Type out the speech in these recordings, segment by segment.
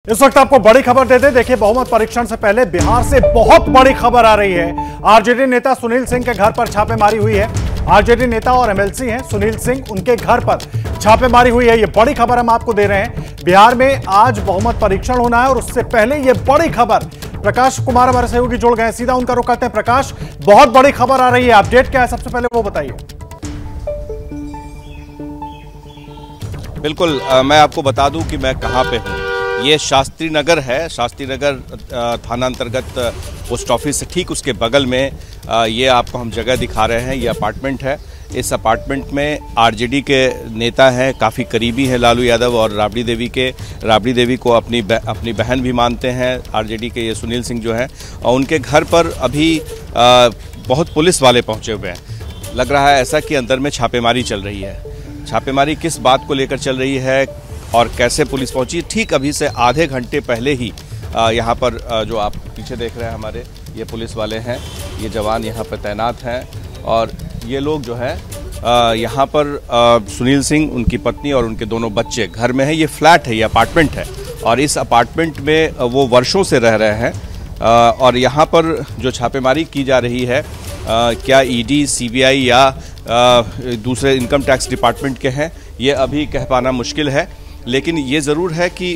इस वक्त आपको बड़ी खबर देते हैं। देखिए, बहुमत परीक्षण से पहले बिहार से बहुत बड़ी खबर आ रही है। आरजेडी नेता सुनील सिंह के घर पर छापेमारी हुई है। आरजेडी नेता और एमएलसी हैं सुनील सिंह, उनके घर पर छापेमारी हुई है। ये बड़ी खबर हम आपको दे रहे हैं। बिहार में आज बहुमत परीक्षण होना है और उससे पहले ये बड़ी खबर। प्रकाश कुमार हमारे सहयोगी जुड़ गए, सीधा उनका रुख करते हैं। प्रकाश, बहुत बड़ी खबर आ रही है, अपडेट क्या है सबसे पहले वो बताइए। बिल्कुल, मैं आपको बता दूं कि मैं कहां पे हूं। ये शास्त्री नगर है। शास्त्री नगर थाना अंतर्गत पोस्ट ऑफिस से ठीक उसके बगल में ये आपको हम जगह दिखा रहे हैं। ये अपार्टमेंट है। इस अपार्टमेंट में आरजेडी के नेता हैं, काफ़ी करीबी हैं लालू यादव और राबड़ी देवी को अपनी बहन भी मानते हैं। आरजेडी के ये सुनील सिंह जो हैं, और उनके घर पर अभी बहुत पुलिस वाले पहुंचे हुए हैं। लग रहा है ऐसा कि अंदर में छापेमारी चल रही है। छापेमारी किस बात को लेकर चल रही है और कैसे पुलिस पहुंची, ठीक अभी से आधे घंटे पहले ही यहाँ पर जो आप पीछे देख रहे हैं हमारे ये पुलिस वाले हैं, ये जवान यहाँ पर तैनात हैं। और ये लोग जो है यहाँ पर सुनील सिंह, उनकी पत्नी और उनके दोनों बच्चे घर में हैं। ये फ्लैट है, ये अपार्टमेंट है और इस अपार्टमेंट में वो वर्षों से रह रहे हैं। और यहाँ पर जो छापेमारी की जा रही है, क्या ईडी, सीबीआई या दूसरे इनकम टैक्स डिपार्टमेंट के हैं, ये अभी कह पाना मुश्किल है। लेकिन ये ज़रूर है कि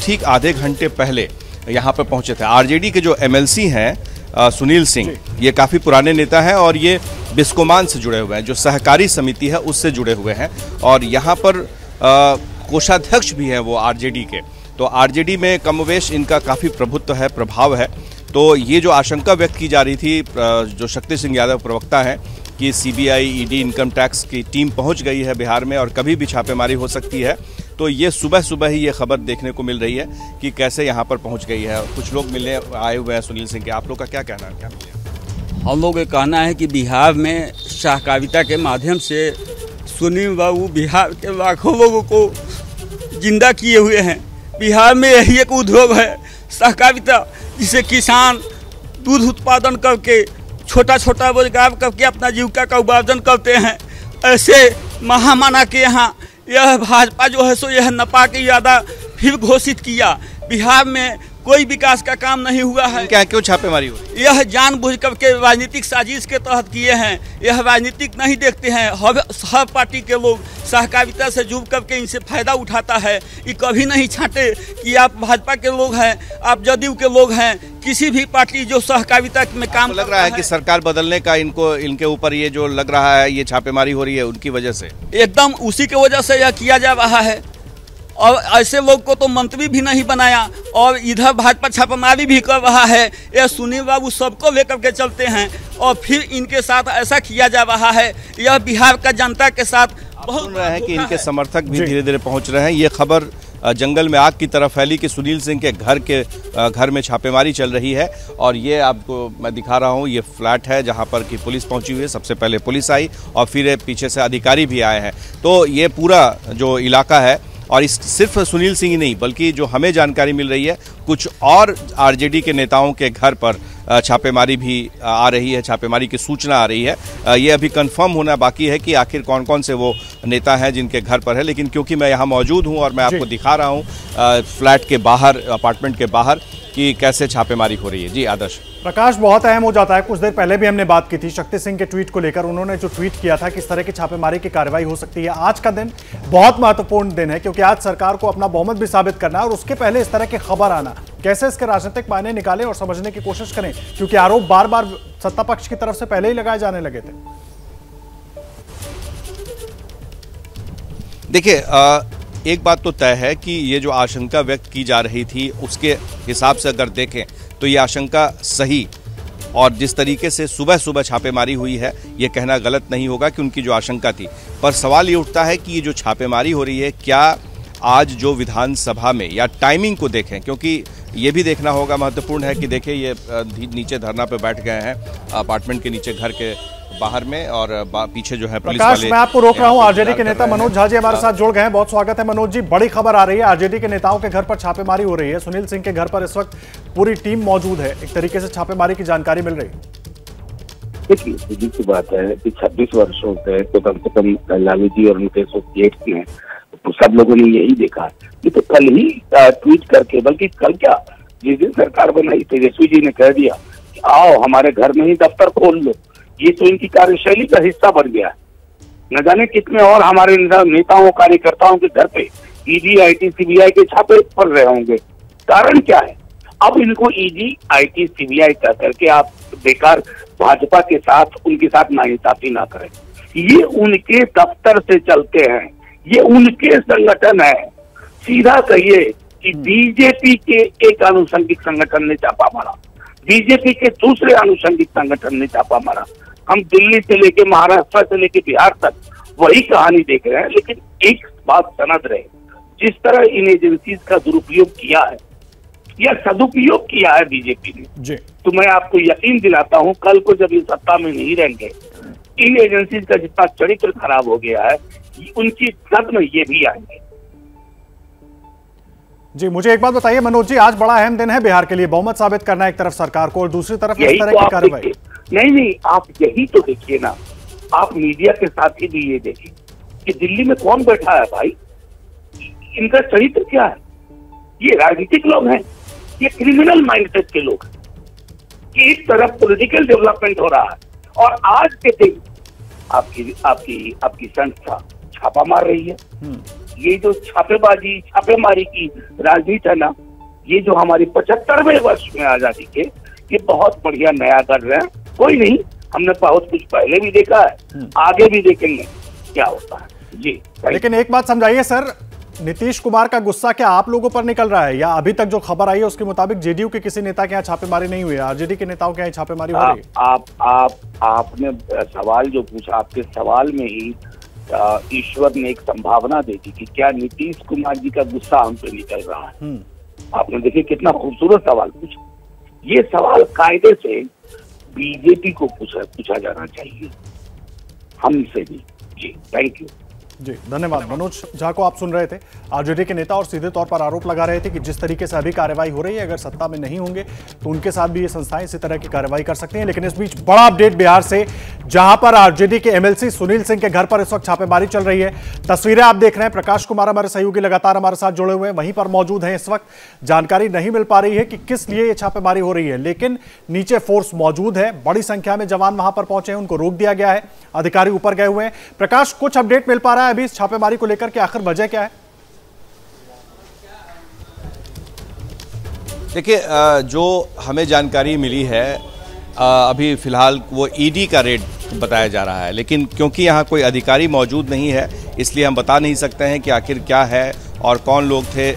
ठीक आधे घंटे पहले यहाँ पर पहुँचे थे। आरजेडी के जो एमएलसी हैं सुनील सिंह, ये काफ़ी पुराने नेता हैं और ये बिस्कोमान से जुड़े हुए हैं, जो सहकारी समिति है उससे जुड़े हुए हैं। और यहाँ पर कोषाध्यक्ष भी हैं वो आरजेडी के। तो आरजेडी में कमोवेश इनका काफ़ी प्रभुत्व है, प्रभाव है। तो ये जो आशंका व्यक्त की जा रही थी, जो शक्ति सिंह यादव प्रवक्ता हैं, कि सीबीआई, ईडी, इनकम टैक्स की टीम पहुंच गई है बिहार में और कभी भी छापेमारी हो सकती है, तो ये सुबह ही ये खबर देखने को मिल रही है कि कैसे यहाँ पर पहुंच गई है। कुछ लोग मिलने आए हुए हैं सुनील सिंह के। आप लोग का क्या कहना है? क्या हम लोग का कहना है कि बिहार में सहकारिता के माध्यम से सुनील बाबू बिहार के लाखों लोगों को जिंदा किए हुए हैं। बिहार में यही एक उद्योग है सहकारिता, जिसे किसान दूध उत्पादन करके छोटा छोटा रोजगार करके अपना जीविका का उपार्जन करते हैं। ऐसे महामाना के यहाँ यह भाजपा जो है सो यह नपा के ज्यादा फिर घोषित किया। बिहार में कोई विकास का काम नहीं हुआ है। क्या क्यों छापेमारी हुई? यह जानबूझ करके राजनीतिक साजिश के तहत किए हैं। यह राजनीतिक नहीं देखते हैं। हर पार्टी के लोग सहकारिता से जुड़ करके इनसे फायदा उठाता है। ये कभी नहीं छांटे कि आप भाजपा के लोग हैं, आप जदयू के लोग हैं, किसी भी पार्टी जो सहकारिता में काम लग रहा है कि सरकार बदलने का इनके ऊपर ये जो लग रहा है, ये छापेमारी हो रही है उनकी वजह से, एकदम उसी की वजह से यह किया जा रहा है। और ऐसे लोग को तो मंत्री भी नहीं बनाया और इधर भाजपा छापेमारी भी कर रहा है। ये सुनील बाबू सबको लेकर के चलते हैं और फिर इनके साथ ऐसा किया जा रहा है। यह बिहार का जनता के साथ बहुत सुन रहे हैं कि इनके समर्थक भी धीरे धीरे पहुंच रहे हैं। ये खबर जंगल में आग की तरह फैली कि सुनील सिंह के घर में छापेमारी चल रही है। और ये आपको मैं दिखा रहा हूँ, ये फ्लैट है जहाँ पर कि पुलिस पहुंची हुई है। सबसे पहले पुलिस आई और फिर पीछे से अधिकारी भी आए हैं। तो ये पूरा जो इलाका है, और इस सिर्फ सुनील सिंह ही नहीं बल्कि जो हमें जानकारी मिल रही है, कुछ और आरजेडी के नेताओं के घर पर छापेमारी भी आ रही है, छापेमारी की सूचना आ रही है। ये अभी कंफर्म होना बाकी है कि आखिर कौन कौन से वो नेता हैं जिनके घर पर है। लेकिन क्योंकि मैं यहाँ मौजूद हूँ और मैं आपको दिखा रहा हूँ फ्लैट के बाहर, अपार्टमेंट के बाहर, कि कैसे छापेमारी हो रही है। जी आदर्श। प्रकाश, बहुत अहम हो जाता है। कुछ देर पहले भी हमने बात की थी शक्ति सिंह के ट्वीट को लेकर। उन्होंने जो ट्वीट किया था कि इस तरह की छापेमारी की कार्रवाई हो सकती है। आज का दिन बहुत महत्वपूर्ण दिन है क्योंकि आज सरकार को अपना बहुमत भी साबित करना है और उसके पहले इस तरह की खबर आना, कैसे इसके राजनीतिक मायने निकालें और समझने की कोशिश करें, क्योंकि आरोप बार बार सत्ता पक्ष की तरफ से पहले ही लगाए जाने लगे थे। देखिए, एक बात तो तय है कि ये जो आशंका व्यक्त की जा रही थी उसके हिसाब से अगर देखें तो ये आशंका सही, और जिस तरीके से सुबह छापेमारी हुई है, ये कहना गलत नहीं होगा कि उनकी जो आशंका थी। पर सवाल ये उठता है कि ये जो छापेमारी हो रही है, क्या आज जो विधानसभा में, या टाइमिंग को देखें, क्योंकि ये भी देखना होगा, महत्वपूर्ण है कि देखिए ये नीचे धरना पे बैठ गए हैं अपार्टमेंट के नीचे, घर के बाहर में, और पीछे जो है पुलिस वाले। मैं आपको रोक रहा हूं। आरजेडी के नेता मनोज झा जी हमारे साथ जुड़ गए हैं। बहुत स्वागत है मनोज जी। बड़ी खबर आ रही है, आरजेडी के नेताओं के घर पर छापेमारी हो रही है। सुनील सिंह के घर पर इस वक्त पूरी टीम मौजूद है। एक तरीके से छापेमारी की जानकारी मिल रही है। देखिए, सीधी सी बात है कि 26 वर्षों से तो कम लालू जी और उनके एसोसिएट्स ने तो सब लोगों ने यही देखा। ये तो कल ही ट्वीट करके, बल्कि कल क्या, जिस दिन सरकार बनाई तेजस्वी जी ने कह दिया कि आओ हमारे घर में ही दफ्तर खोल लो। ये तो इनकी कार्यशैली का हिस्सा बन गया है। न जाने कितने और हमारे नेताओं कार्यकर्ताओं के घर पे ईडी आईटी सीबीआई के छापे पड़ रहे होंगे। कारण क्या है? अब इनको ईडी आईटी सीबीआई कह करके आप बेकार भाजपा के साथ उनके साथ नाइंसाफी ना करें। ये उनके दफ्तर से चलते हैं, ये उनके संगठन है। सीधा कहिए कि बीजेपी के एक आनुषंगिक संगठन ने छापा मारा, बीजेपी के दूसरे आनुषंगिक संगठन ने छापा मारा। हम दिल्ली से लेके महाराष्ट्र से लेके बिहार तक वही कहानी देख रहे हैं। लेकिन एक बात सनद रहे, जिस तरह इन एजेंसीज का दुरुपयोग किया है या सदुपयोग किया है बीजेपी ने जी, तो मैं आपको यकीन दिलाता हूं कल को जब ये सत्ता में नहीं रहेंगे, इन एजेंसीज का जितना चरित्र खराब हो गया है उनकी सद में ये भी आएंगे। जी मुझे एक बात बताइए मनोज जी, आज बड़ा अहम दिन है बिहार के लिए, बहुमत साबित करना एक तरफ सरकार को और दूसरी तरफ इस तरह की कार्रवाई। नहीं, आप यही तो देखिए ना, आप मीडिया के साथ ही भी ये देखिए कि दिल्ली में कौन बैठा है भाई, इनका चरित्र क्या है। ये राजनीतिक लोग हैं, ये क्रिमिनल माइंडसेट के लोग हैं कि एक तरफ पॉलिटिकल डेवलपमेंट हो रहा है और आज के दिन आपकी संस्था छापा मार रही है। ये जो छापेमारी की राजनीति है ना, ये जो हमारी 75वें वर्ष में आजादी के, ये बहुत बढ़िया नया कर रहे हैं। कोई नहीं, हमने बहुत कुछ पहले भी देखा है, आगे भी देखेंगे क्या होता है जी। लेकिन एक बात समझाइए सर, नीतीश कुमार का गुस्सा क्या आप लोगों पर निकल रहा है, या अभी तक जो खबर आई है उसके मुताबिक जेडीयू के किसी नेता के यहाँ छापेमारी नहीं हुई है, आरजेडी के नेताओं के यहाँ छापेमारी हो रही है? आपने सवाल जो पूछा, आपके सवाल में ही ईश्वर ने एक संभावना दे दी कि क्या नीतीश कुमार जी का गुस्सा हम पे निकल रहा है। आपने देखिए कितना खूबसूरत सवाल पूछा। ये सवाल कायदे से बीजेपी को पूछा जाना चाहिए, हमसे भी जी। थैंक यू जी, धन्यवाद। मनोज झा को आप सुन रहे थे, आरजेडी के नेता, और सीधे तौर पर आरोप लगा रहे थे कि जिस तरीके से अभी कार्रवाई हो रही है, अगर सत्ता में नहीं होंगे तो उनके साथ भी ये संस्थाएं इसी तरह की कार्रवाई कर सकती हैं। लेकिन इस बीच बड़ा अपडेट बिहार से, जहां पर आरजेडी के एमएलसी सुनील सिंह के घर पर इस वक्त छापेमारी चल रही है। तस्वीरें आप देख रहे हैं, प्रकाश कुमार हमारे सहयोगी लगातार हमारे साथ जुड़े हुए हैं, वहीं पर मौजूद हैं। इस वक्त जानकारी नहीं मिल पा रही है कि किस लिए ये छापेमारी हो रही है, लेकिन नीचे फोर्स मौजूद है, बड़ी संख्या में जवान वहां पर पहुंचे हैं, उनको रोक दिया गया है, अधिकारी ऊपर गए हुए हैं। प्रकाश, कुछ अपडेट मिल पा रहा है अभी इस छापेमारी को लेकर के, आखिर वजह क्या है? देखिए, जो हमें जानकारी मिली है, अभी फिलहाल वो ईडी का रेड बताया जा रहा है, लेकिन क्योंकि यहाँ कोई अधिकारी मौजूद नहीं है, इसलिए हम बता नहीं सकते हैं कि आखिर क्या है और कौन लोग थे,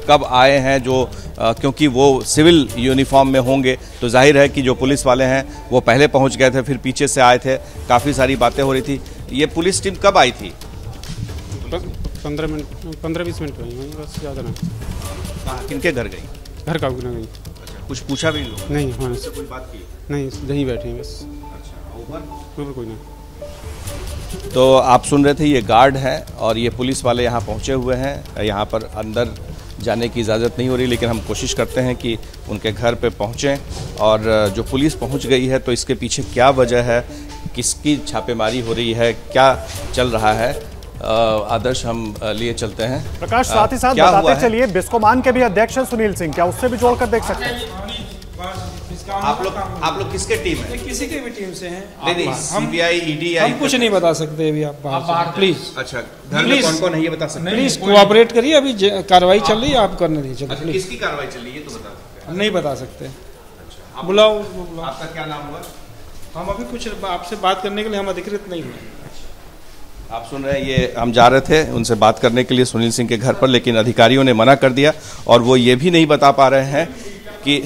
कब आए हैं। जो क्योंकि वो सिविल यूनिफॉर्म में होंगे तो जाहिर है कि जो पुलिस वाले हैं वो पहले पहुँच गए थे, फिर पीछे से आए थे, काफ़ी सारी बातें हो रही थी। ये पुलिस टीम कब आई थी? 15-20 मिनट हुई, बस ज़्यादा नहीं। किनके घर गई? घर का ना गई। अच्छा, कुछ पूछा भी लोग? नहीं, हाँ, से कोई बात की नहीं, यहीं बैठे हैं बस। अच्छा, ऊपर कोई नहीं। तो आप सुन रहे थे, ये गार्ड हैं और ये पुलिस वाले यहाँ पहुँचे हुए हैं। यहाँ पर अंदर जाने की इजाज़त नहीं हो रही, लेकिन हम कोशिश करते हैं कि उनके घर पे पहुँचें। और जो पुलिस पहुँच गई है तो इसके पीछे क्या वजह है, किसकी छापेमारी हो रही है, क्या चल रहा है, आदर्श हम लिए चलते हैं। प्रकाश, साथ ही साथ बताते चलिए, बिस्कोमान के भी अध्यक्ष हैं सुनील सिंह, क्या उससे भी जोड़कर देख सकते हैं? आप लोग किसके टीम है? किसी के भी टीम से हैं। नहीं, सीबीआई, ईडी, हम कुछ नहीं बता सकते अभी। आप बाहर प्लीज। अच्छा, घर में कौन कौन है ये बता सकते हैं? प्लीज कोऑपरेट करिए, अभी कार्रवाई चल रही है, आप करने दीजिए। अच्छा, किसकी कार्रवाई चल रही है ये तो बता सकते हैं? नहीं बता सकते। बुलाओ। आपका क्या नाम हुआ? हम अभी कुछ आपसे बात करने के लिए हम अधिकृत नहीं हैं। आप सुन रहे हैं, ये हम जा रहे थे उनसे बात करने के लिए सुनील सिंह के घर पर, लेकिन अधिकारियों ने मना कर दिया और वो ये भी नहीं बता पा रहे हैं कि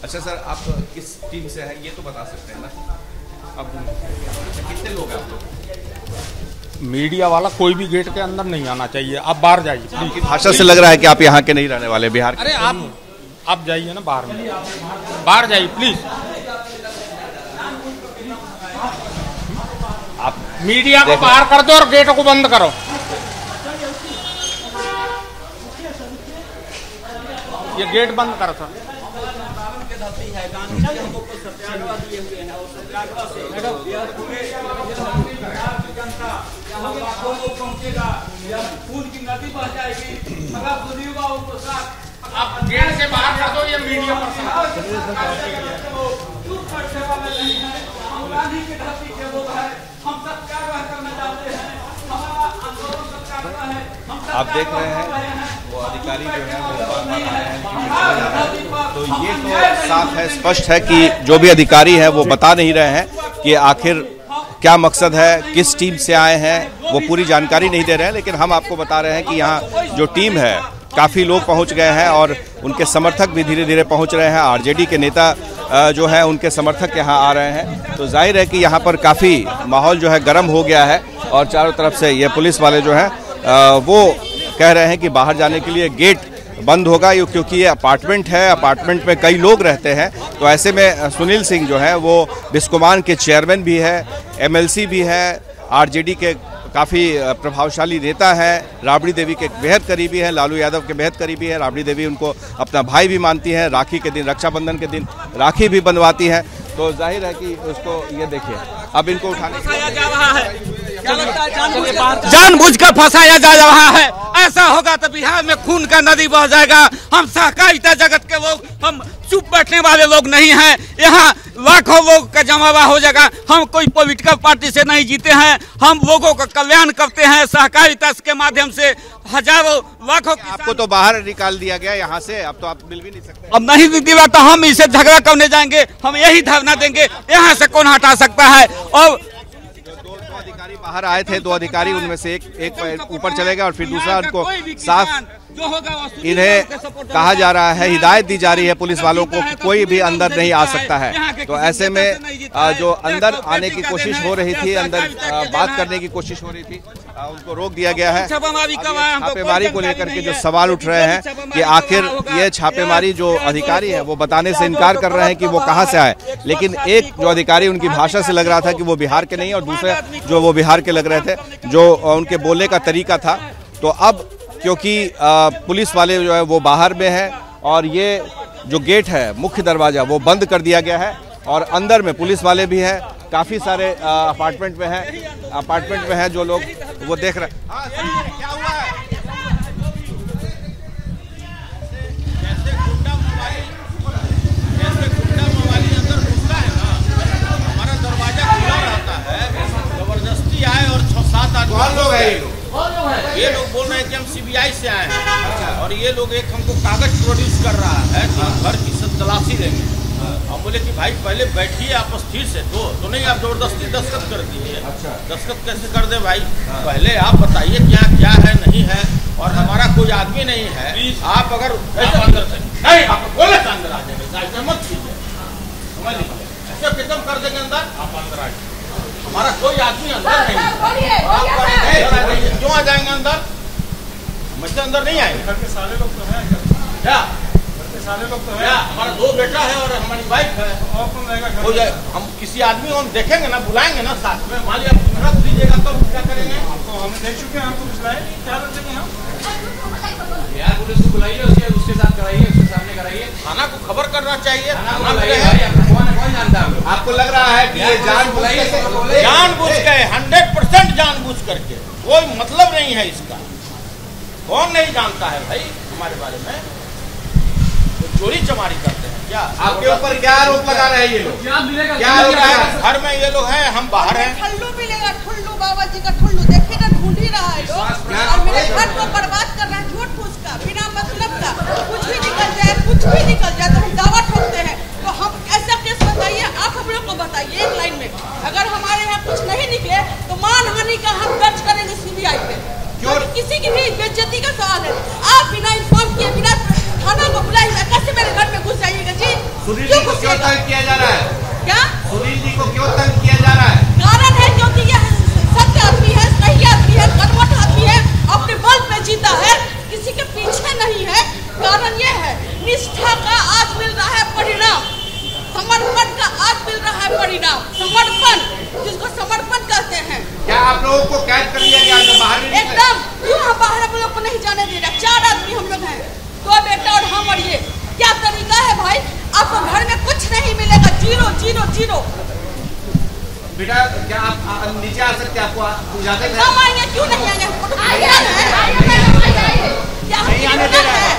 अच्छा सर, आप किस टीम से हैं ये तो बता सकते हैं ना? अब अच्छा, कितने लोग हैं आप लोग? मीडिया वाला कोई भी गेट के अंदर नहीं आना चाहिए, आप बाहर जाइए। आपकी भाषा से लग रहा है कि आप यहाँ के नहीं रहने वाले, बिहार के। अरे आप जाइए ना बाहर में, बाहर जाइए प्लीज। आप मीडिया को बाहर कर दो और गेट को बंद करो। ये गेट बंद करो सर। की धरती है, गांधी जी हमको सत्याग्रह दिए हुए हैं और सत्याग्रह से यह पूरे जनता यहाँ लाखों लोग पहुँचेगा, यह खून की नदी बह जाएगी। अगर सुनील बाबू को साथ आप गेट से बाहर कर दो, ये मीडिया पर हम गांधी की धरती के लोग हैं, हम सत्याग्रह करना चाहते हैं, हमारा आंदोलन सत्याग्रह है। आप देख रहे हैं वो अधिकारी जो है वो बार-बार आ रहे हैं, तो ये तो साफ है, स्पष्ट है कि जो भी अधिकारी है वो बता नहीं रहे हैं कि आखिर क्या मकसद है, किस टीम से आए हैं, वो पूरी जानकारी नहीं दे रहे हैं। लेकिन हम आपको बता रहे हैं कि यहाँ जो टीम है काफ़ी लोग पहुँच गए हैं और उनके समर्थक भी धीरे धीरे पहुँच रहे हैं। आरजेडी के नेता जो है उनके समर्थक यहाँ आ रहे हैं, तो जाहिर है कि यहाँ पर काफ़ी माहौल जो है गर्म हो गया है और चारों तरफ से ये पुलिस वाले जो हैं वो कह रहे हैं कि बाहर जाने के लिए गेट बंद होगा, क्योंकि ये अपार्टमेंट है, अपार्टमेंट में कई लोग रहते हैं। तो ऐसे में सुनील सिंह जो है वो बिस्कोमान के चेयरमैन भी है, एमएलसी भी है, आरजेडी के काफ़ी प्रभावशाली नेता है, राबड़ी देवी के बेहद करीबी है, लालू यादव के बेहद करीबी है। राबड़ी देवी उनको अपना भाई भी मानती है, राखी के दिन, रक्षाबंधन के दिन राखी भी बंधवाती है। तो जाहिर है कि उसको ये देखिए अब इनको उठाने जा रहा है, जानबूझकर फंसाया जा रहा है। ऐसा होगा तो बिहार में खून का नदी बह जाएगा। हम सहकारिता जगत के लोग, हम चुप बैठने वाले लोग नहीं हैं। यहाँ लाखों लोग का जमावा हो जाएगा। हम कोई पॉलिटिकल पार्टी से नहीं जीते हैं, हम लोगों का कल्याण करते हैं सहकारिता के माध्यम से। हजारों लाखों आपको तो बाहर निकाल दिया गया यहाँ से, अब तो आप मिल भी नहीं सकते। अब नहीं दिला तो हम इसे झगड़ा करने जाएंगे, हम यही धरना देंगे। यहाँ से कौन हटा सकता है? और दो अधिकारी बाहर आए थे, दो अधिकारी, उनमें से एक ऊपर चले गए और फिर दूसरा उनको साफ इन्हें कहा जा रहा है, हिदायत दी जा रही है पुलिस वालों को कि कोई भी अंदर नहीं आ सकता है। तो ऐसे में जो अंदर आने की कोशिश हो रही थी, अंदर बात करने की कोशिश हो रही थी, उनको रोक दिया गया है। छापेमारी को लेकर के जो सवाल उठ रहे हैं कि आखिर ये छापेमारी जो अधिकारी है वो बताने से इनकार कर रहे हैं कि वो कहाँ से आए। लेकिन एक जो अधिकारी, उनकी भाषा से लग रहा था कि वो बिहार के नहीं, और दूसरे जो वो बिहार के लग रहे थे, जो उनके बोलने का तरीका था। तो अब क्योंकि पुलिस वाले जो है वो बाहर में है और ये जो गेट है, मुख्य दरवाजा, वो बंद कर दिया गया है और अंदर में पुलिस वाले भी हैं, काफ़ी सारे अपार्टमेंट में हैं जो लोग वो देख रहे हैं। क्या हुआ है? जैसे गुंडा मवाली अंदर घुसता है ना, हमारा दरवाजा खुला रहता है, जबरदस्ती आए और 6-7 आदमी ये लोग बोल रहे हैं कि हम सीबीआई से आए हैं और ये लोग एक हमको कागज प्रोड्यूस कर रहा है कि हम घर की सब तलाशी लेंगे। हम बोले कि भाई पहले बैठिए, आप स्थिर से तो नहीं आप जबरदस्ती दस्तखत कर दीजिए। दस्तखत कैसे कर दे भाई? पहले आप बताइए क्या क्या है, नहीं है, और हमारा कोई आदमी नहीं है। आप अगर अंदर से नहीं, आप बोले तो अंदर आ जाएंगे, मत कीजिए, समझ लीजिए, ऐसे खत्म कर देंगे अंदर, आप अंदर आ जाइए। हमारा कोई आदमी अंदर नहीं, क्यों आ जाएंगे अंदर? मुझसे अंदर नहीं आएंगे। घर के सारे लोग तो हैं क्या? घर के सारे लोग तो हैं। हमारा 2 बेटा है और हमारी वाइफ है। और कौन रहेगा? हम किसी आदमी को हम देखेंगे ना, बुलाएंगे ना साथ में, मान लिया आप रख दीजिएगा तो क्या करेंगे? आपको हम देख चुके हैं, आपको बुलाए क्या रखेंगे हम? यार पुलिस को बुलाइए, उसके साथ कराइए, उसके सामने कराइए। थाना को खबर करना चाहिए। आपको लग रहा है कि ये जानबूझ के 100% जानबूझ करके, कोई मतलब नहीं है इसका। कौन नहीं जानता है भाई हमारे बारे में? तो चोरी चमारी करते हैं क्या? आपके ऊपर क्या आरोप लगा रहे हैं ये लोग? क्या आरोप है? घर में ये लोग हैं, हम बाहर हैं। ठुल्लू मिलेगा, ठुल्लू बाबा जी का ठुल्लू, देखिए ना, ढूंढ ही रहा है लोग और मेरे घर को बर्बाद कर रहा है, झूठ फूस का, बिना मतलब का। कुछ भी निकल जाए तो हम दावा ठोकते हैं। तो हम ऐसा केस बताइए, आप हम लोग को बताइए एक लाइन में। अगर हमारे यहाँ कुछ नहीं निकले तो मानहानि का हम दर्ज करेंगे सीबीआई पे। क्यों? किसी की भी बेइज्जती का सवाल है। आप बिना इन्फॉर्म किए, बिना थाना को बुलाए कैसे मेरे घर में घुस जाइएगा जी? सुनील जी को क्यों तंग किया जा रहा है? क्या सुनील जी को क्यों तंग किया जा रहा है? कारण है क्योंकि ये सत्य आदमी है, सही आदमी है, कर्मठ आदमी है, अपने बल पे जीता है, किसी के पीछे नहीं है। कारण ये है, निष्ठा का आज मिल रहा है परिणाम, समर्पण का आज मिल रहा है परिणाम। समर्पण, जिसको समर्पण कहते हैं। क्या आप लोगों को कैद कर लिया गया? बाहर एकदम क्यों? हम बाहर हम लोग को नहीं जाने दे रहे। 4 आदमी हम लोग हैं, 2 बेटा और हम, और ये क्या तरीका है भाई? आपको घर में हम आएंगे, क्यों नहीं आएंगे? क्या हम क्रिमिनल हैं?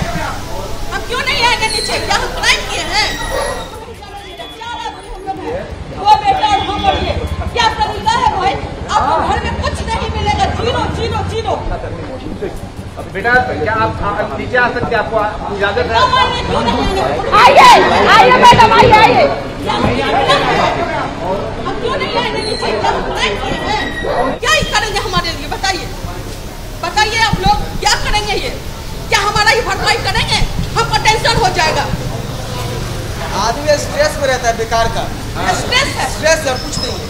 हम क्यों नहीं आएंगे नीचे? क्या हम क्राइम किए हैं? वो बेटा और हम बढ़िए, क्या तरीका है भाई? आपको घर में कुछ नहीं मिलेगा, जीरो जीरो जीरो। बेटा क्या आप नीचे आ सकते हैं? आपको इजाजत है? आइए आइए मैडम, आइए आइए। हम क्यों नहीं आएंगे नीचे? क्या हम क्राइम किए हैं? क्या ही करेंगे हमारे लिए? बताइए बताइए, आप लोग क्या करेंगे? ये क्या हमारा ये भरपाई करेंगे? हमको टेंशन हो जाएगा। आदमी स्ट्रेस में रहता है बेकार का। स्ट्रेस है, स्ट्रेस है, कुछ नहीं है।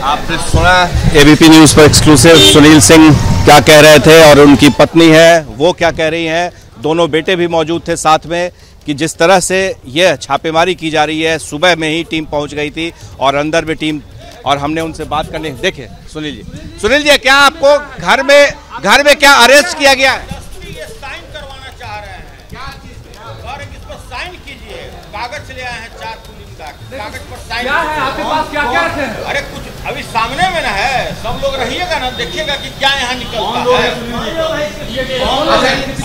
आपने सुना एबीपी न्यूज पर एक्सक्लूसिव सुनील सिंह क्या कह रहे थे और उनकी पत्नी है वो क्या कह रही हैं। दोनों बेटे भी मौजूद थे साथ में कि जिस तरह से यह छापेमारी की जा रही है, सुबह में ही टीम पहुंच गई थी और अंदर भी टीम, और हमने उनसे बात करने। देखिए सुनील जी, क्या आपको घर में क्या अरेस्ट किया गया है? साइन करवाना चाह रहे हैं, और इस पर साइन कीजिए। कागज ले आए हैं 4 पुलिस का, कागज पर साइन। क्या है आपके पास? क्या क्या रखे हैं? अरे कुछ अभी सामने में ना है, सब लोग रहिएगा ना, देखिएगा कि क्या यहाँ निकलता है।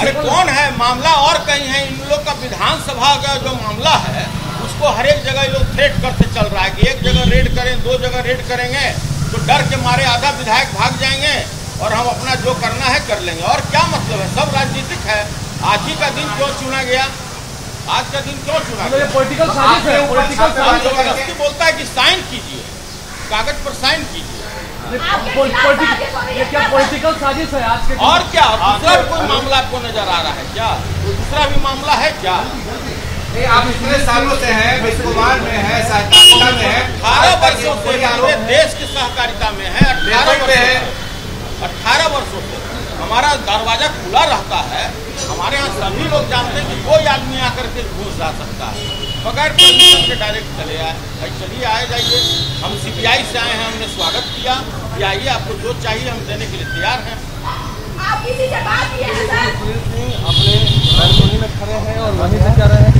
अरे कौन है? मामला और कहीं है। इन लोग का विधानसभा का जो मामला है उसको हर एक जगह लोग थ्रेट करते चल रहा है कि एक जगह रेड करें, 2 जगह रेड करेंगे तो डर के मारे आधा विधायक भाग जाएंगे और हम अपना जो करना है कर लेंगे। और क्या मतलब है? सब राजनीतिक है। आज ही का दिन क्यों चुना गया? आज का दिन क्यों चुना गया? पॉलिटिकल साजिश है। पॉलिटिकल जबरदस्ती बोलता है कि साइन कीजिए, कागज पर साइन कीजिए। ये क्या पॉलिटिकल साजिश है आज के? और क्या दूसरा भी कोई मामला आपको नजर आ रहा है क्या? दूसरा भी मामला है क्या? आप इतने सालों से हैं, विश्वकुमार में है, सहकारिता में है, 18 वर्षों से पूरे देश की सहकारिता में है। 18 वर्षों से हमारा दरवाजा खुला रहता है। हमारे यहाँ सभी लोग जानते हैं कि कोई आदमी आकर के घुस जा सकता है बगैर परमिशन के। डायरेक्ट चले आए, भाई चलिए आए जाइए। हम सीबीआई से आए हैं, हमने स्वागत किया कि आइए, आपको जो चाहिए हम देने के लिए तैयार हैं। आप किसी से बात किए हैं सर? अपने बालकनी में खड़े हैं और वहीं से कह रहे हैं कि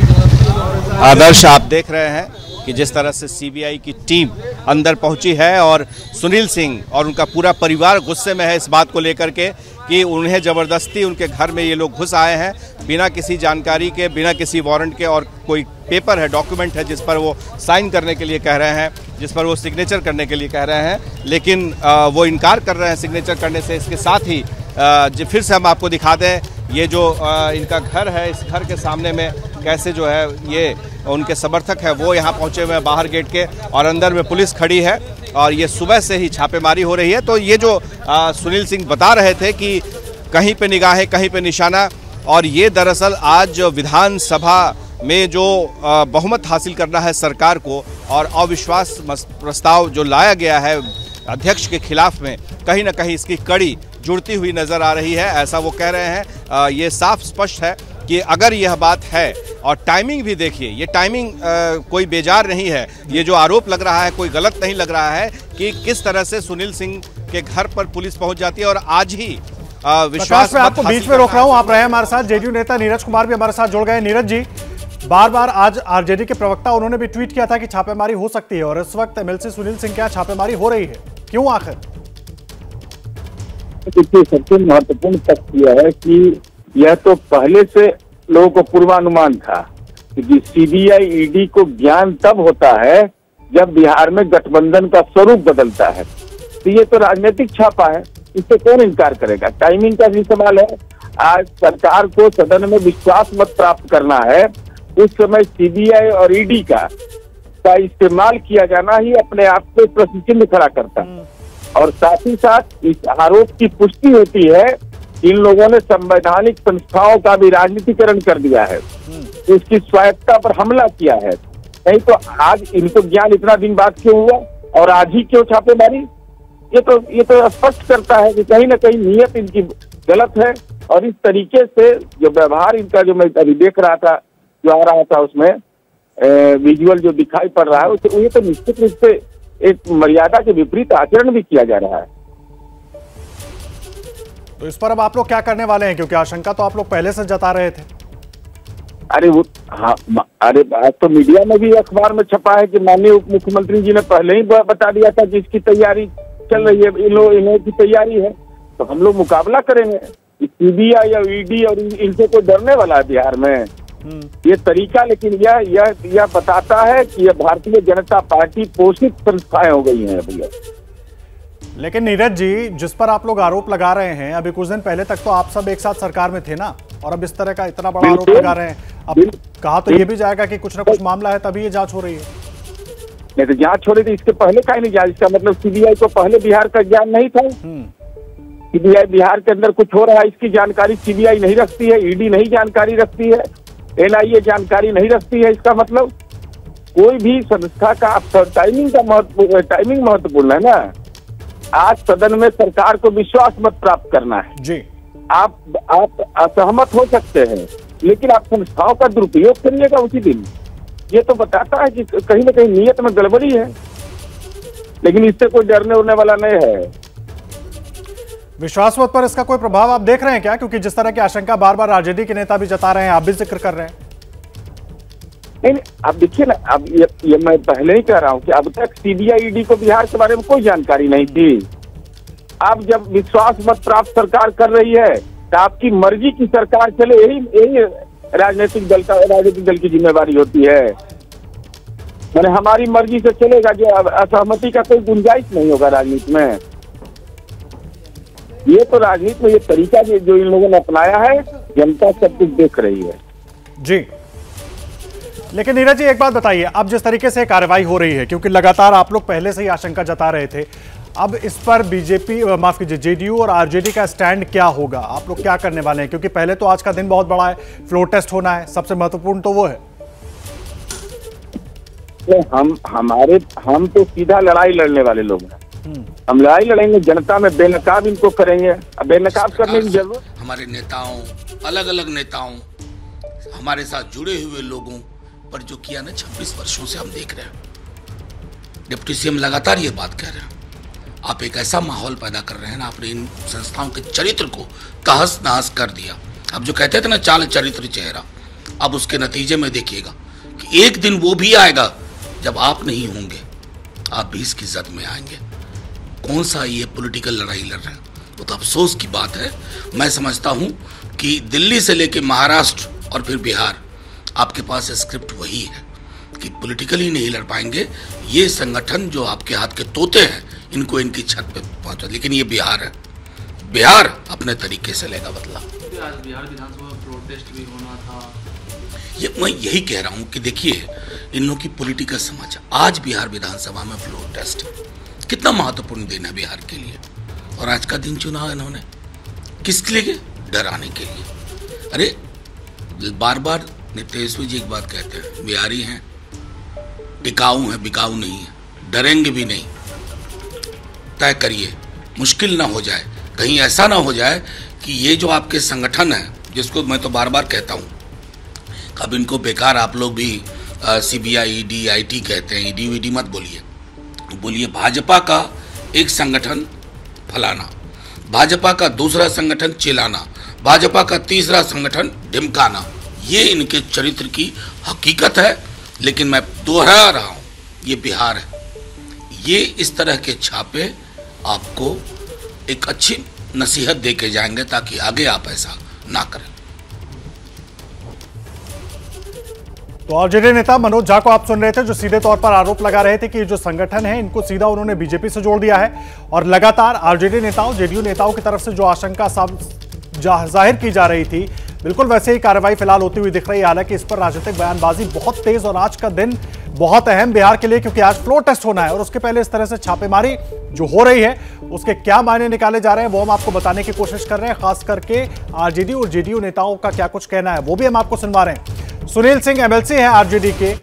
आदर्श, आप देख रहे हैं कि जिस तरह से सीबीआई की टीम अंदर पहुंची है और सुनील सिंह और उनका पूरा परिवार गुस्से में है इस बात को लेकर के कि उन्हें ज़बरदस्ती उनके घर में ये लोग घुस आए हैं बिना किसी जानकारी के, बिना किसी वारंट के। और कोई पेपर है, डॉक्यूमेंट है जिस पर वो साइन करने के लिए कह रहे हैं, जिस पर वो सिग्नेचर करने के लिए कह रहे हैं, लेकिन वो इनकार कर रहे हैं सिग्नेचर करने से। इसके साथ ही फिर से हम आपको दिखा दें ये जो इनका घर है, इस घर के सामने में कैसे जो है ये उनके समर्थक है वो यहाँ पहुँचे हुए हैं बाहर गेट के, और अंदर में पुलिस खड़ी है और ये सुबह से ही छापेमारी हो रही है। तो ये जो सुनील सिंह बता रहे थे कि कहीं पे निगाहें कहीं पे निशाना, और ये दरअसल आज विधानसभा में जो बहुमत हासिल करना है सरकार को और अविश्वास प्रस्ताव जो लाया गया है अध्यक्ष के खिलाफ में, कहीं ना कहीं इसकी कड़ी जुड़ती हुई नजर आ रही है, ऐसा वो कह रहे हैं। ये साफ स्पष्ट है कि अगर यह बात है, और टाइमिंग भी देखिए, ये टाइमिंग कोई बेजार नहीं है। ये जो आरोप लग रहा है कोई गलत नहीं लग रहा है कि किस तरह से सुनील सिंह के घर पर पुलिस पहुंच जाती है और आज ही विश्वास। मैं आपको बीच में रोक रहा हूं, आप रहे हमारे साथ। जेडीयू नेता नीरज कुमार भी हमारे साथ जुड़ गए। नीरज जी, बार बार आज आरजेडी के प्रवक्ता उन्होंने भी ट्वीट किया था कि छापेमारी हो सकती है, और इस वक्त एमएलसी सुनील सिंह के यहाँ छापेमारी हो रही है, क्यों आखिर? देखिए, सबसे महत्वपूर्ण तथ्य यह है कि यह तो पहले से लोगों को पूर्वानुमान था कि सीबीआई ईडी को ज्ञान तब होता है जब बिहार में गठबंधन का स्वरूप बदलता है। तो ये तो राजनीतिक छापा है, इससे कौन इनकार करेगा। टाइमिंग का भी सवाल है। आज सरकार को सदन में विश्वास मत प्राप्त करना है, उस समय सीबीआई और ईडी का इस्तेमाल किया जाना ही अपने आप को प्रश्न चिन्ह खड़ा करता है। और साथ ही साथ इस आरोप की पुष्टि होती है इन लोगों ने संवैधानिक संस्थाओं का भी राजनीतिकरण कर दिया है, उसकी स्वायत्ता पर हमला किया है। नहीं तो आज इनको ज्ञान इतना दिन बाद क्यों हुआ और आज ही क्यों छापेमारी? ये तो स्पष्ट करता है कि कहीं ना कहीं नीयत इनकी गलत है। और इस तरीके से जो व्यवहार इनका, जो मैं अभी देख रहा था, जो आ रहा था उसमें विजुअल जो दिखाई पड़ रहा है, ये तो निश्चित रूप से एक मर्यादा के विपरीत आचरण भी किया जा रहा है। तो इस पर अब आप लोग क्या करने वाले हैं, क्योंकि आशंका तो आप लोग पहले से जता रहे थे। अरे वो हाँ, अरे आज तो मीडिया में भी अखबार में छपा है कि माननीय उप मुख्यमंत्री जी ने पहले ही बता दिया था कि इसकी तैयारी चल रही है, इन्हों की तैयारी है, तो हम लोग मुकाबला करेंगे। सीबीआई या ईडी और इनसे कोई डरने वाला है बिहार में? ये तरीका, लेकिन यह बताता है कि यह भारतीय जनता पार्टी पोषित संस्थाएं हो गई हैं भैया। लेकिन नीरज जी, जिस पर आप लोग आरोप लगा रहे हैं, अभी कुछ दिन पहले तक तो आप सब एक साथ सरकार में थे ना, और अब इस तरह का इतना बड़ा आरोप लगा रहे हैं। अब कहा तो ये भी जाएगा कि कुछ ना कुछ मामला है तभी ये जांच हो रही है। नहीं तो जांच हो रही थी, इसके पहले का ही नहीं जांच? इसका मतलब सीबीआई को पहले बिहार का ज्ञान नहीं था? सीबीआई बिहार के अंदर कुछ हो रहा है इसकी जानकारी सीबीआई नहीं रखती है, ईडी नहीं जानकारी रखती है, एनआईए जानकारी नहीं रखती है। इसका मतलब कोई भी संस्था का टाइमिंग महत्वपूर्ण है ना। आज सदन में सरकार को विश्वास मत प्राप्त करना है जी। आप असहमत हो सकते हैं, लेकिन आप संस्थाओं का दुरुपयोग करिएगा उसी दिन। ये तो बताता है कि कहीं ना कहीं नीयत में गड़बड़ी है, लेकिन इससे कोई डरने उड़ने वाला नहीं है। विश्वास मत पर इसका कोई प्रभाव आप देख रहे हैं क्या? क्योंकि जिस तरह की आशंका बार बार आरजेडी के नेता भी जता रहे हैं, आप भी जिक्र कर रहे हैं। नहीं, आप देखिए ना, अब ये मैं पहले ही कह रहा हूं कि अब तक सीबीआई ईडी को बिहार के बारे में कोई जानकारी नहीं थी। अब जब विश्वास मत प्राप्त सरकार कर रही है तो आपकी मर्जी की सरकार चले, यही राजनीतिक दल की जिम्मेवारी होती है। मैंने हमारी मर्जी से चलेगा, जो असहमति का कोई गुंजाइश नहीं होगा राजनीति में। ये तो राजनीति में ये तरीका जो इन लोगों ने अपनाया है, जनता सब कुछ देख रही है जी। लेकिन नीरज जी, एक बात बताइए, अब जिस तरीके से कार्रवाई हो रही है, क्योंकि लगातार आप लोग पहले से ही आशंका जता रहे थे, अब इस पर बीजेपी, माफ कीजिए, जेडीयू और आरजेडी का स्टैंड क्या होगा? आप लोग क्या करने वाले हैं? क्योंकि पहले तो आज का दिन बहुत बड़ा है, फ्लोर टेस्ट होना है, सबसे महत्वपूर्ण तो वो है। हम तो सीधा लड़ाई लड़ने वाले लोग हैं। हम लड़ाई लड़ेंगे, जनता में बेनकाब इनको करेंगे। अब बेनकाब करने की जरूरत, हमारे नेताओं, अलग अलग नेताओं, हमारे साथ जुड़े हुए लोगों पर जो किया ना 26 वर्षों से हम देख रहे हैं। डिप्टी सीएम लगातार ये बात कह रहे हैं, आप एक ऐसा माहौल पैदा कर रहे हैं ना, आपने इन संस्थाओं के चरित्र को तहस नहस कर दिया। अब जो कहते थे ना, चाल चरित्र चेहरा, अब उसके नतीजे में देखिएगा कि एक दिन वो भी आएगा जब आप नहीं होंगे, आप भी इसकी जद में आएंगे। कौन सा ये पॉलिटिकल लड़ाई लड़ रहे हैं, वो तो अफसोस की बात है। मैं समझता हूं कि दिल्ली से लेकर महाराष्ट्र और फिर बिहार, आपके पास स्क्रिप्ट वही है कि पॉलिटिकली नहीं लड़ पाएंगे। ये संगठन जो आपके हाथ के तोते हैं, इनको इनकी छत पे पहुंचा, लेकिन ये बिहार है, बिहार अपने तरीके से लेगा बदला। आज बिहार विधानसभा में प्रोटेस्ट भी होना था। ये मैं यही कह रहा हूं कि देखिए, इन लोगों की पॉलिटिकल समझ, आज बिहार विधानसभा में फ्लोर टेस्ट कितना महत्वपूर्ण दिन है बिहार के लिए। और आज का दिन चुना इन्होंने किसके लिए? डराने के लिए। अरे बार बार तेजस्वी जी एक बात कहते हैं, बिहारी हैं, टिकाऊ हैं, बिकाऊ नहीं है, डरेंगे भी नहीं। तय करिए, मुश्किल ना हो जाए, कहीं ऐसा ना हो जाए कि ये जो आपके संगठन है, जिसको मैं तो बार बार कहता हूँ, अब इनको बेकार आप लोग भी सीबीआई, ईडी, आईटी कहते हैं, ईडी वीडी मत बोलिए, बोलिए भाजपा का एक संगठन फलाना, भाजपा का दूसरा संगठन चिलाना, भाजपा का तीसरा संगठन ढिमकाना। ये इनके चरित्र की हकीकत है। लेकिन मैं दोहरा रहा हूं, ये बिहार है। ये इस तरह के छापे आपको एक अच्छी नसीहत दे के जाएंगे ताकि आगे आप ऐसा ना करें। तो आरजेडी नेता मनोज झा को आप सुन रहे थे, जो सीधे तौर पर आरोप लगा रहे थे कि जो संगठन है, इनको सीधा उन्होंने बीजेपी से जोड़ दिया है। और लगातार आरजेडी नेताओं, जेडीयू नेताओं की तरफ से जो आशंका जाहिर की जा रही थी, बिल्कुल वैसे ही कार्रवाई फिलहाल होती हुई दिख रही है। हालांकि इस पर राजनीतिक बयानबाजी बहुत तेज, और आज का दिन बहुत अहम बिहार के लिए, क्योंकि आज फ्लोर टेस्ट होना है। और उसके पहले इस तरह से छापेमारी जो हो रही है, उसके क्या मायने निकाले जा रहे हैं, वो हम आपको बताने की कोशिश कर रहे हैं। खास करके आरजेडी और जेडीयू नेताओं का क्या कुछ कहना है, वो भी हम आपको सुनवा रहे हैं। सुनील सिंह एमएलसी हैं आरजेडी के,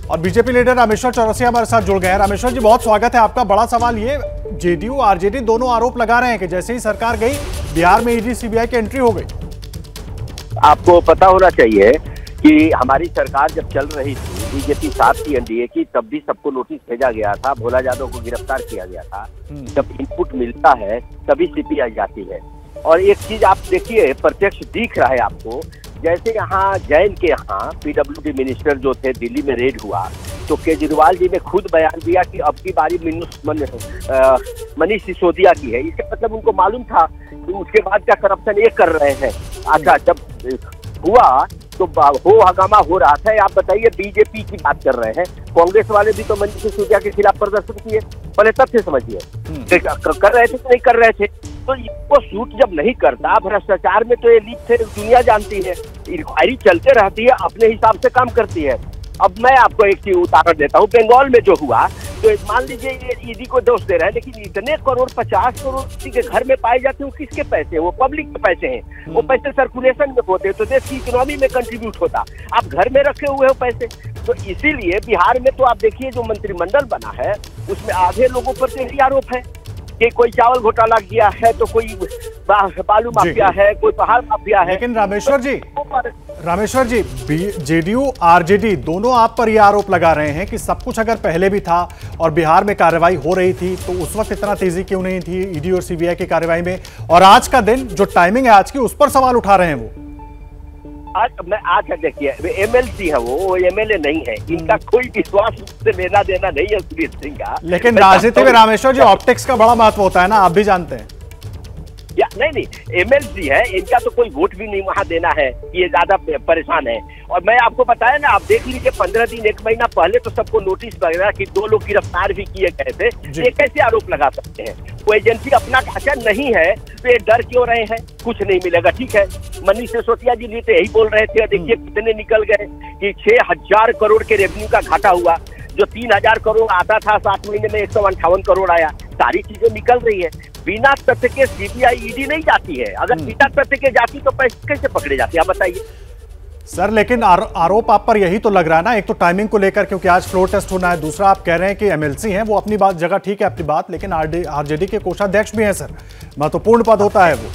और बीजेपी लीडर रामेश्वर चौरसिया हमारे साथ जुड़ गए हैं। रामेश्वर जी, बहुत स्वागत है आपका। बड़ा सवाल ये, जेडीयू आरजेडी दोनों आरोप लगा रहे हैं कि जैसे ही सरकार गई, बिहार में ईडी सीबीआई की एंट्री हो गई। आपको पता होना चाहिए कि हमारी सरकार जब चल रही थी, बीजेपी साथ थी एनडीए की, तब भी सबको नोटिस भेजा गया था, भोला यादव को गिरफ्तार किया गया था। जब इनपुट मिलता है तभी सीपीआई जाती है। और एक चीज आप देखिए, प्रत्यक्ष दिख रहा है आपको, जैसे यहाँ जैन के यहाँ पीडब्ल्यूडी मिनिस्टर जो थे, दिल्ली में रेड हुआ तो केजरीवाल जी ने खुद बयान दिया कि अब की बारी मनीष सिसोदिया की है। इसका मतलब उनको मालूम था कि उसके बाद का करप्शन ये कर रहे हैं। अच्छा, जब हुआ तो हो हंगामा हो रहा था। आप बताइए, बीजेपी की बात कर रहे हैं, कांग्रेस वाले भी तो मनीष सिसोदिया के खिलाफ प्रदर्शन किए। पहले तथ्य समझिए, कर रहे थे कि नहीं कर रहे थे। तो इसको सूट जब नहीं करता, भ्रष्टाचार में तो ये लीक थे, दुनिया जानती है, इंक्वायरी चलते रहती है, अपने हिसाब से काम करती है। अब मैं आपको एक चीज उदाहरण देता हूँ, बंगाल में जो हुआ, तो मान लीजिए ये ईडी को दोष दे रहे हैं, लेकिन इतने करोड़ 50 करोड़ किसी के घर में पाए जाते हैं, वो किसके पैसे हैं? वो पब्लिक के पैसे हैं। वो पैसे सर्कुलेशन में होते तो देश की इकोनॉमी में कंट्रीब्यूट होता। आप घर में रखे हुए हो पैसे। तो इसीलिए बिहार में तो आप देखिए जो मंत्रिमंडल बना है उसमें आधे लोगों पर तो यही आरोप है कि कोई चावल घोटाला किया है, तो कोई बालू माफिया है, कोई पहाड़ माफिया है। लेकिन रामेश्वर जी, जेडीयू आरजेडी दोनों आप पर यह आरोप लगा रहे हैं कि सब कुछ अगर पहले भी था और बिहार में कार्रवाई हो रही थी तो उस वक्त इतना तेजी क्यों नहीं थी ईडी और सीबीआई की कार्रवाई में, और आज का दिन जो टाइमिंग है आज की, उस पर सवाल उठा रहे हैं वो। आज देखिए, एमएलसी है, वो एमएलए नहीं है। इनका कोई विश्वास से लेना देना नहीं है सुनील सिंह का। लेकिन राजनीति में रामेश्वर जी ऑप्टिक्स का बड़ा महत्व होता है ना, आप भी जानते हैं। या नहीं, एमएलसी है, इनका तो कोई वोट भी नहीं वहां देना है, ये ज्यादा परेशान है। और मैं आपको बताया ना, आप देख लीजिए 15 दिन 1 महीना पहले तो सबको नोटिस वगैरह कि 2 लोग गिरफ्तार भी किए गए थे। ये कैसे आरोप लगा सकते हैं? वो एजेंसी अपना ढांचा नहीं है तो ये डर क्यों रहे हैं? कुछ नहीं मिलेगा। ठीक है, मनीष सिसोदिया जी भी तो यही बोल रहे थे, देखिए कितने निकल गए कि 6000 करोड़ के रेवेन्यू का घाटा हुआ। जो 3000 करोड़ आता था 7 महीने में 158 करोड़ आया। सारी चीजें निकल रही है। बिना तथ्य के सीबीआई ईडी नहीं जाती है। अगर बिना तथ्य के जाती तो पैसे कैसे पकड़े जाते, आप बताइए सर। लेकिन आरोप आप पर यही तो लग रहा है ना, एक तो टाइमिंग को लेकर क्योंकि आज फ्लोर टेस्ट होना है, दूसरा आप कह रहे हैं कि एमएलसी हैं, वो अपनी बात जगह ठीक है अपनी बात, लेकिन आरजेडी के कोषाध्यक्ष भी हैं सर, महत्वपूर्ण पद होता है वो।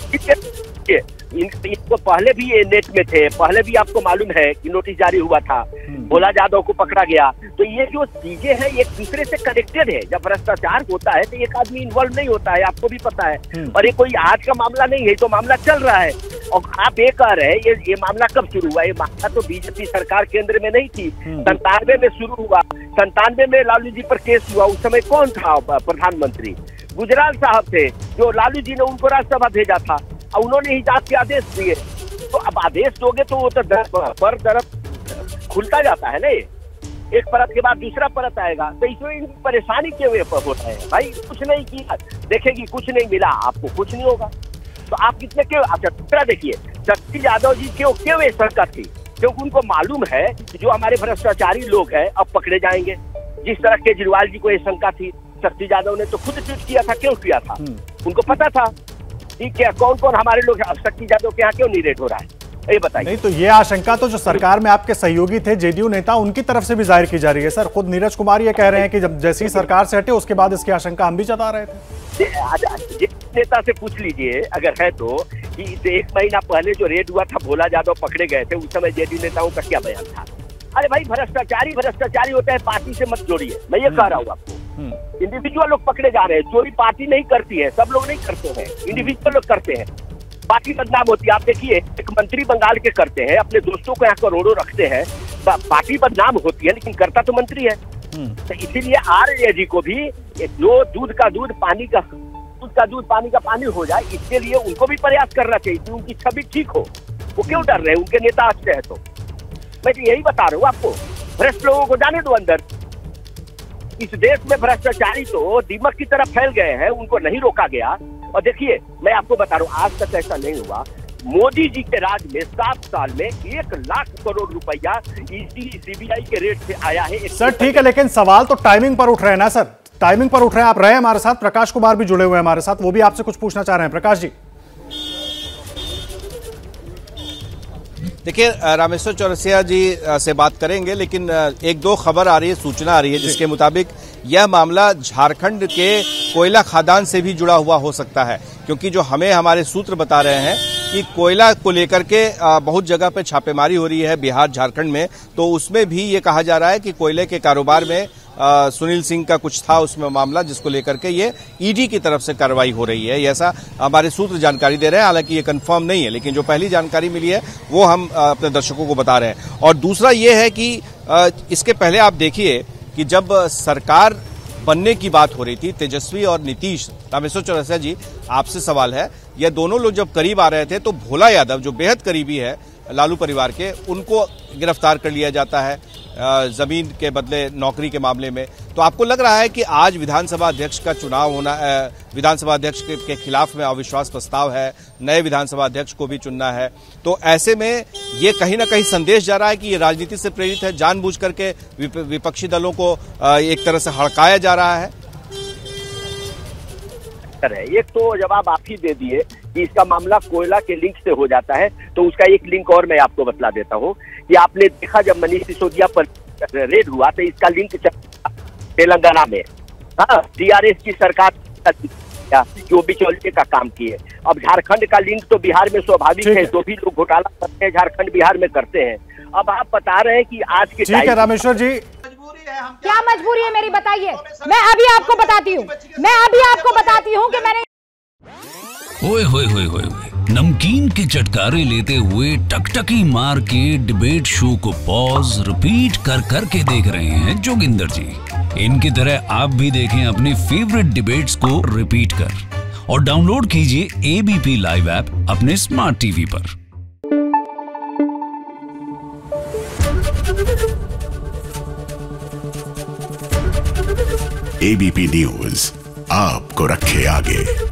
इनको पहले भी ये नेट में थे, पहले भी आपको मालूम है कि नोटिस जारी हुआ था, भोला यादव को पकड़ा गया। तो ये जो चीजें हैं एक दूसरे से कनेक्टेड है। जब भ्रष्टाचार होता है तो एक आदमी इन्वॉल्व नहीं होता है, आपको भी पता है। और ये कोई आज का मामला नहीं है, तो मामला चल रहा है। और आप ये कह रहे हैं ये मामला कब शुरू हुआ? ये मामला तो बीजेपी सरकार केंद्र में नहीं थी, 97 में शुरू हुआ। 97 में लालू जी पर केस हुआ। उस समय कौन था प्रधानमंत्री? गुजराल साहब थे, जो लालू जी ने उनको राज्यसभा भेजा था और उन्होंने ही जांच के आदेश दिए। तो अब आदेश दोगे तो वो तो पर तरफ खुलता जाता है ना, एक परत के बाद दूसरा परत आएगा। तो इसमें इनकी परेशानी क्यों हो रहा है? भाई कुछ नहीं किया, देखेगी कुछ नहीं मिला, आपको कुछ नहीं होगा तो आप कितने क्यों? अच्छा दूसरा देखिए, शक्ति यादव जी क्यों ये शंका थी? क्योंकि उनको मालूम है कि जो हमारे भ्रष्टाचारी लोग हैं अब पकड़े जाएंगे। जिस तरह केजरीवाल जी को ये शंका थी, शक्ति यादव ने तो खुद ट्वीट किया था। क्यों किया था? उनको पता था ठीक है कौन कौन हमारे लोग। शक्ति यादव के यहाँ क्यों नहीं रेड हो रहा है, ये बताइए। नहीं तो ये आशंका तो जो सरकार में आपके सहयोगी थे जेडीयू नेता, उनकी तरफ से भी जाहिर की जा रही है सर। खुद नीरज कुमार ये कह रहे हैं कि जब जैसी सरकार से हटे उसके बाद इसकी आशंका हम भी जता रहे थे। नेता से पूछ लीजिए अगर है तो, कि 1 महीना पहले जो रेड हुआ था, भोला यादव पकड़े गए थे, उस समय जेडीयू नेताओं का क्या बयान था? अरे भाई भ्रष्टाचारी होता है, पार्टी से मत जोड़िए। मैं ये कह रहा हूँ आपको, इंडिविजुअल लोग पकड़े जा रहे हैं। चोरी पार्टी नहीं करती है, सब लोग नहीं करते हैं, इंडिविजुअल लोग करते हैं। पार्टी बदनाम होती है। आप देखिए एक मंत्री बंगाल के करते हैं, अपने दोस्तों को यहाँ करोड़ों रखते हैं, पार्टी बदनाम होती है लेकिन करता तो मंत्री है। तो इसीलिए आरजेडी को भी जो दूध का दूध पानी का पानी हो जाए, इसके लिए उनको भी प्रयास करना चाहिए, उनकी छवि ठीक हो। वो क्यों डर रहे हैं? उनके नेता अच्छे हैं तो। मैं तो यही बता रहा हूँ आपको, भ्रष्ट लोगों को जाने दो अंदर। इस देश में भ्रष्टाचारी तो दीमक की तरह फैल गए हैं, उनको नहीं रोका गया। और देखिए मैं आपको बता रहा हूँ, आज तक ऐसा नहीं हुआ। मोदी जी के राज में 7 साल में 1 लाख करोड़ रुपया ईडी सीबीआई के रेट से आया है। सर ठीक है, लेकिन सवाल तो टाइमिंग पर उठ रहे हैं ना सर, टाइमिंग पर उठ रहे हैं। आप रहे हमारे साथ, प्रकाश कुमार भी जुड़े हुए हैं हमारे साथ, वो भी आपसे कुछ पूछना चाह रहे हैं। प्रकाश जी देखिए, रामेश्वर चौरसिया जी से बात करेंगे, लेकिन 1-2 खबर आ रही है, सूचना आ रही है जिसके मुताबिक यह मामला झारखंड के कोयला खदान से भी जुड़ा हुआ हो सकता है, क्योंकि जो हमें हमारे सूत्र बता रहे हैं कि कोयला को लेकर के बहुत जगह पे छापेमारी हो रही है बिहार झारखंड में, तो उसमें भी ये कहा जा रहा है कि कोयले के कारोबार में सुनील सिंह का कुछ था उसमें मामला, जिसको लेकर के ये ईडी की तरफ से कार्रवाई हो रही है, ऐसा हमारे सूत्र जानकारी दे रहे हैं। हालांकि ये कंफर्म नहीं है, लेकिन जो पहली जानकारी मिली है वो हम अपने दर्शकों को बता रहे हैं। और दूसरा ये है कि इसके पहले आप देखिए कि जब सरकार बनने की बात हो रही थी, तेजस्वी और नीतीश, रामेश्वर चौरसिया जी आपसे सवाल है, ये दोनों लोग जब करीब आ रहे थे तो भोला यादव जो बेहद करीबी है लालू परिवार के, उनको गिरफ्तार कर लिया जाता है जमीन के बदले नौकरी के मामले में। तो आपको लग रहा है कि आज विधानसभा अध्यक्ष का चुनाव होना, विधानसभा अध्यक्ष के खिलाफ में अविश्वास प्रस्ताव है, नए विधानसभा अध्यक्ष को भी चुनना है, तो ऐसे में ये कहीं ना कहीं संदेश जा रहा है कि ये राजनीति से प्रेरित है, जानबूझ करके विपक्षी दलों को एक तरह से हड़काया जा रहा है। एक तो जवाब आप ही दे दिए कि इसका मामला कोयला के लिंक से हो जाता है, तो उसका एक लिंक और मैं आपको बतला देता हूँ कि आपने देखा जब मनीष सिसोदिया पर रेड हुआ तो इसका लिंक तेलंगाना में, हाँ, टीआरएस की सरकार जो बिचौलिए का काम किए। अब झारखंड का लिंक तो बिहार में स्वाभाविक है, जो भी लोग घोटाला करते हैं झारखंड बिहार में करते हैं। अब आप बता रहे हैं कि आज के ठीक है रामेश्वर जी, क्या मजबूरी है मेरी बताइए, मैं अभी आपको बताती हूँ कि मैंने ओए होए होए होए नमकीन के चटकारे लेते हुए टकटकी मार के डिबेट शो को पॉज रिपीट कर करके देख रहे हैं जोगिंदर जी। इनकी तरह आप भी देखें अपनी फेवरेट डिबेट्स को रिपीट कर और डाउनलोड कीजिए एबीपी लाइव ऐप अपने स्मार्ट टीवी पर। एबीपी न्यूज आपको रखे आगे।